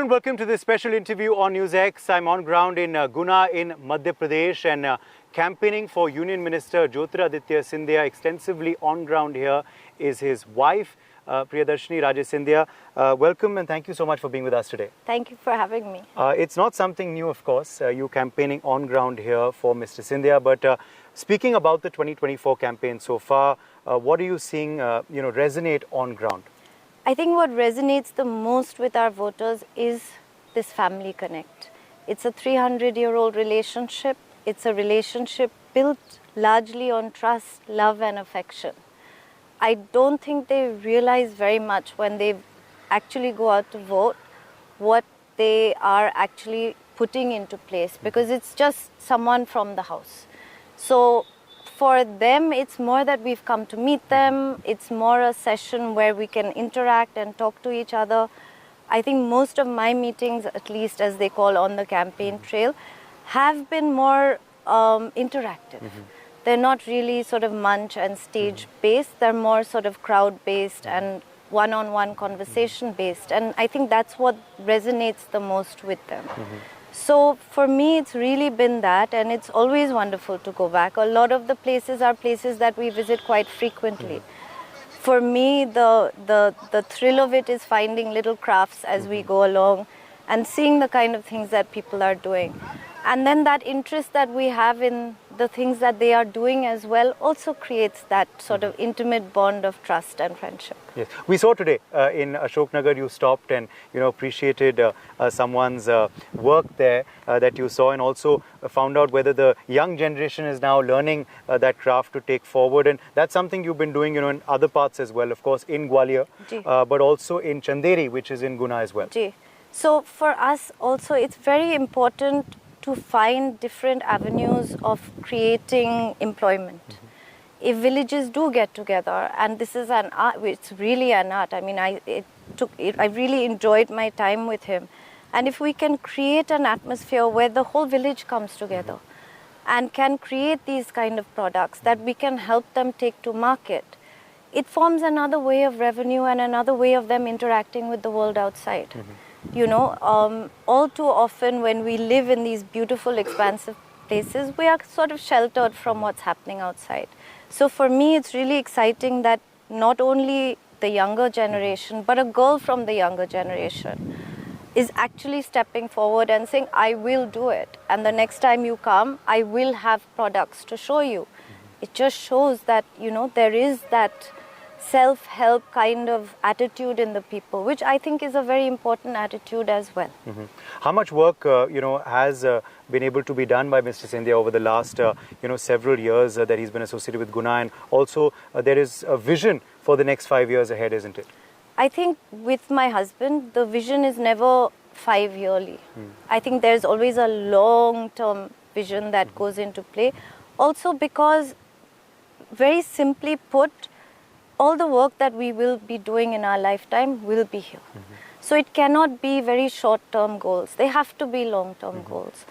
and welcome to this special interview on NewsX. I'm on ground in Guna in Madhya Pradesh and campaigning for Union Minister Jyotiraditya Scindia. Extensively on ground here is his wife, Priyadarshini Raje Scindia. Welcome and thank you so much for being with us today. Thank you for having me. It's not something new, of course, you campaigning on ground here for Mr. Scindia, but speaking about the 2024 campaign so far, what are you seeing resonate on ground? I think what resonates the most with our voters is this family connect. It's a 300-year-old relationship. It's a relationship built largely on trust, love and affection. I don't think they realize very much when they actually go out to vote what they are actually putting into place, because it's just someone from the house. So for them, it's more that we've come to meet them. It's more a session where we can interact and talk to each other. I think most of my meetings, at least as they call on the campaign trail, have been more interactive. They're not really sort of munch and stage based. They're more sort of crowd based and one-on-one conversation based. And I think that's what resonates the most with them. So for me, it's really been that, and it's always wonderful to go back. A lot of the places are places that we visit quite frequently. For me, the thrill of it is finding little crafts as we go along and seeing the kind of things that people are doing. And then that interest that we have in the things that they are doing as well also creates that sort of intimate bond of trust and friendship. Yes, we saw today in Ashok Nagar you stopped and appreciated someone's work there that you saw, and also found out whether the young generation is now learning that craft to take forward, and that's something you've been doing in other parts as well, of course in Gwalior, but also in Chanderi, which is in Guna as well. So for us also it's very important to find different avenues of creating employment. If villages do get together, and this is an art, it's really an art. I mean, I really enjoyed my time with him. And if we can create an atmosphere where the whole village comes together and can create these kind of products that we can help them take to market, it forms another way of revenue and another way of them interacting with the world outside. All too often when we live in these beautiful, expansive places, we are sort of sheltered from what's happening outside. So for me, it's really exciting that not only the younger generation, but a girl from the younger generation is actually stepping forward and saying, I will do it. And the next time you come, I will have products to show you. It just shows that, there is that self-help kind of attitude in the people, which I think is a very important attitude as well. How much work, has been able to be done by Mr. Scindia over the last, several years that he's been associated with Guna, and also there is a vision for the next 5 years ahead, isn't it? I think with my husband, the vision is never 5 yearly. I think there's always a long-term vision that goes into play. Also because, very simply put, all the work that we will be doing in our lifetime will be here. So it cannot be very short-term goals. They have to be long-term goals.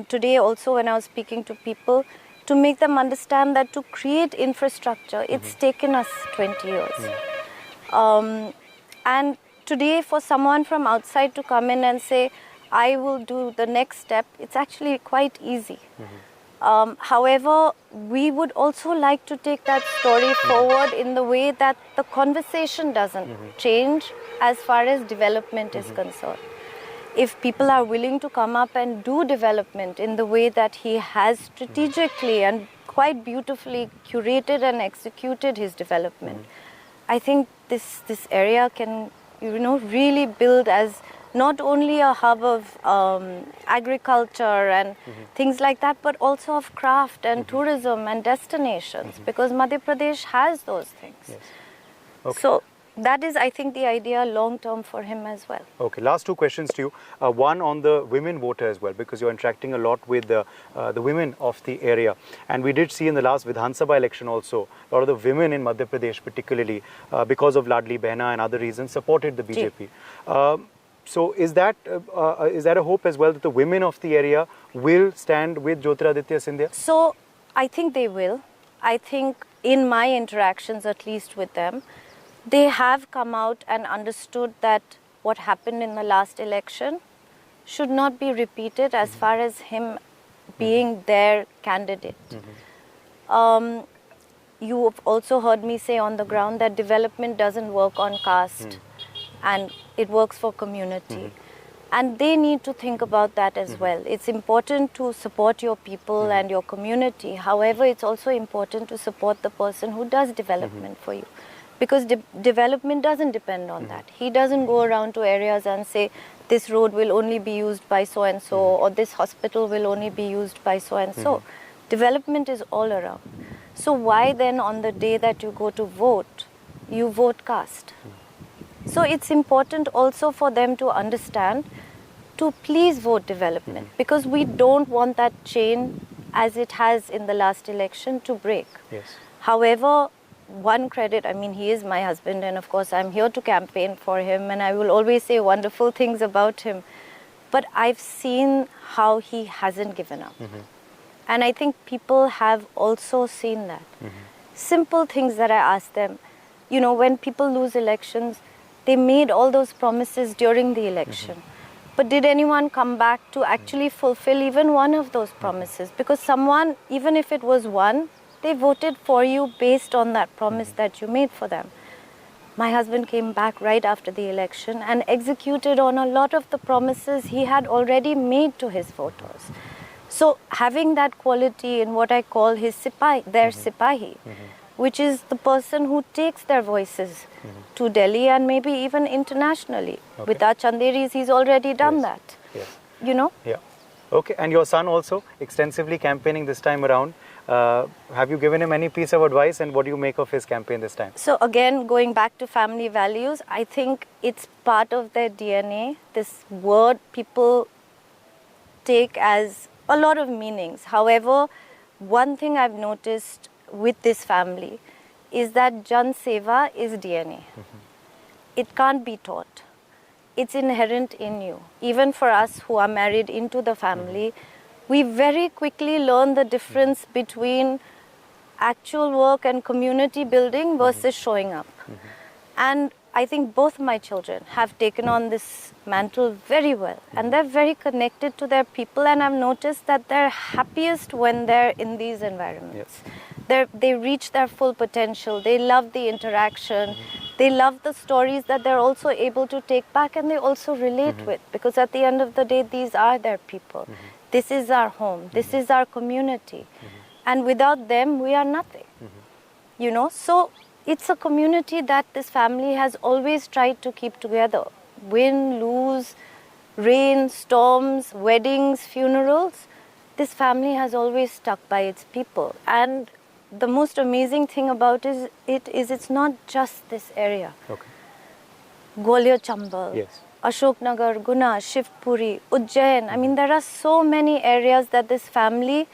Today also when I was speaking to people, to make them understand that to create infrastructure, it's taken us 20 years. And today for someone from outside to come in and say, I will do the next step, it's actually quite easy. However, we would also like to take that story forward in the way that the conversation doesn't change as far as development is concerned. If people are willing to come up and do development in the way that he has strategically and quite beautifully curated and executed his development, I think this area can, really build as not only a hub of agriculture and things like that, but also of craft and tourism and destinations, because Madhya Pradesh has those things. So that is, I think, the idea long-term for him as well. Okay, last two questions to you. One on the women voter as well, because you're interacting a lot with the women of the area. And we did see in the last Vidhan Sabha election also, a lot of the women in Madhya Pradesh particularly, because of Ladli Behna and other reasons, supported the BJP. So is that a hope as well that the women of the area will stand with Jyotiraditya Scindia? So I think they will. I think in my interactions, at least with them, they have come out and understood that what happened in the last election should not be repeated as far as him being their candidate. You have also heard me say on the ground that development doesn't work on caste and it works for community. And they need to think about that as well. It's important to support your people and your community. However, it's also important to support the person who does development for you. Because development doesn't depend on that. He doesn't go around to areas and say, this road will only be used by so-and-so, or this hospital will only be used by so-and-so. Development is all around. So why then on the day that you go to vote, you vote caste? So it's important also for them to understand to please vote development, because we don't want that chain as it has in the last election to break. Yes. However, one credit, I mean, he is my husband, and of course I'm here to campaign for him, and I will always say wonderful things about him. But I've seen how he hasn't given up. And I think people have also seen that. Simple things that I ask them, you know, when people lose elections, they made all those promises during the election. But did anyone come back to actually fulfill even one of those promises? Because someone, even if it was one, they voted for you based on that promise that you made for them. My husband came back right after the election and executed on a lot of the promises he had already made to his voters. So having that quality in what I call his sipahi, their sipahi, which is the person who takes their voices to Delhi and maybe even internationally. With our Chanderis, he's already done that. Yes. You know? Yeah. Okay, and your son also extensively campaigning this time around. Have you given him any piece of advice, and what do you make of his campaign this time? So again, going back to family values, I think it's part of their DNA. This word people take as a lot of meanings. However, one thing I've noticed with this family is that Jan Seva is DNA. It can't be taught. It's inherent in you. Even for us who are married into the family, we very quickly learn the difference between actual work and community building versus showing up. And I think both my children have taken on this mantle very well, and they're very connected to their people, and I've noticed that they're happiest when they're in these environments. They reach their full potential. They love the interaction. They love the stories that they're also able to take back and they also relate with, because at the end of the day, these are their people. This is our home. This is our community. And without them, we are nothing. You know, so it's a community that this family has always tried to keep together. Win, lose, rain, storms, weddings, funerals. This family has always stuck by its people. And the most amazing thing about it is it's not just this area. Okay. Gwalior Chambal, Yes. Ashoknagar, Guna, Shivpuri, Ujjain. I mean, there are so many areas that this family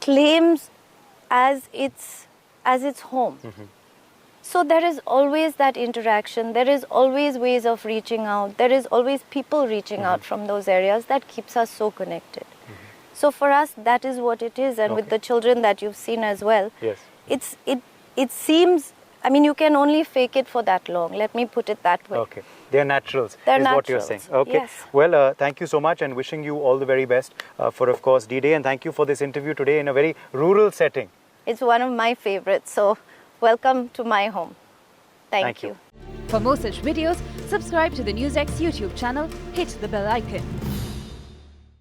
claims as its home. So there is always that interaction. There is always ways of reaching out. There is always people reaching out from those areas that keeps us so connected. So for us, that is what it is. And with the children that you've seen as well, Yes. it seems, I mean, you can only fake it for that long. Let me put it that way. Okay. They're naturals, They're is what you're naturals, saying. Okay. yes. Well, thank you so much, and wishing you all the very best for, of course, D-Day. And thank you for this interview today in a very rural setting. It's one of my favorites. So welcome to my home. Thank you. For more such videos, subscribe to the NewsX YouTube channel, hit the bell icon.